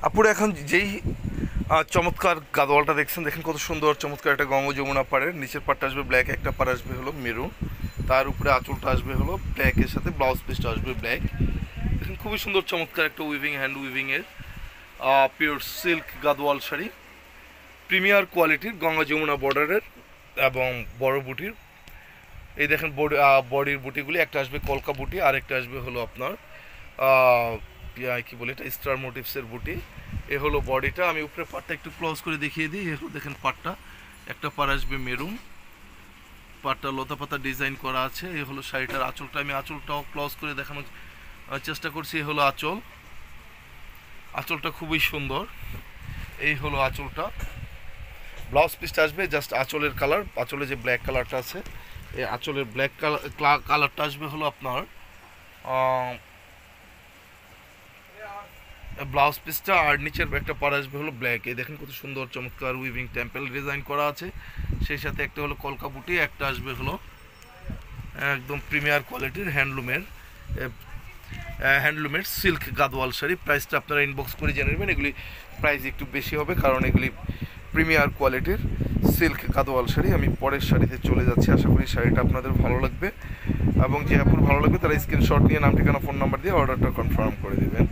আপুরা এখন যেই চমৎকার গাদোয়ালটা দেখছেন, দেখেন কত সুন্দর চমৎকার একটা গঙ্গা যমুনা পাড়ের নিচের পাড়টা আসবে ব্ল্যাক, একটা পাড় আসবে হলো মেরুন, তার উপরে আঁচলটা আসবে হলো ব্ল্যাকের সাথে ব্লাউজ পিসটা আসবে ব্ল্যাক। দেখেন খুবই সুন্দর চমৎকার একটা উইভিং, হ্যান্ড উইভিংয়ের pure silk Gadwal sari, premier কোয়ালিটির গঙ্গা যমুনা বর্ডারের এবং বড় বুটির। এই দেখেন বডির বুটিগুলি, একটা আসবে কলকা বুটি আর একটা আসবে হলো আপনার কি বলে এটা, স্টার মোটিভসের বুটি। এ হলো বডিটা। আমি উপরে পাটটা একটু ক্লোজ করে দেখিয়ে দিই। এ হলো দেখেন পাটটা, একটা পার আসবে মেরুন, পাটটা লতা পাতা ডিজাইন করা আছে। এ হলো শাড়িটার আঁচলটা, আমি আঁচলটাও ক্লোজ করে দেখানোর চেষ্টা করছি। এ হলো আঁচল, আঁচলটা খুবই সুন্দর। এই হলো আঁচলটা। ব্লাউজ পিসটা আসবে জাস্ট আঁচলের কালার, আঁচলে যে ব্ল্যাক কালারটা আছে এই আঁচলের ব্ল্যাক কালারটা আসবে হলো আপনার ব্লাউজ পিসটা, আর নিচের একটা পার আসবে হলো ব্ল্যাক। এই দেখেন কত সুন্দর চমৎকার উইভিং টেম্পল ডিজাইন করা আছে, সেই সাথে একটা হলো কলকা বুটি, একটা আসবে হলো একদম প্রিমিয়ার কোয়ালিটির হ্যান্ডলুমের সিল্ক গাদওয়াল শাড়ি। প্রাইসটা আপনারা ইনবক্স করে জেনে নেবেন। এগুলি প্রাইস একটু বেশি হবে কারণ এগুলি প্রিমিয়ার কোয়ালিটির সিল্ক গাদওয়াল শাড়ি। আমি পরের শাড়িতে চলে যাচ্ছি, আশা করি শাড়িটা আপনাদের ভালো লাগবে এবং যে আপুর ভালো লাগবে তারা স্ক্রিনশট নিয়ে নাম ঠিকানা ফোন নাম্বার দিয়ে অর্ডারটা কনফার্ম করে দেবেন।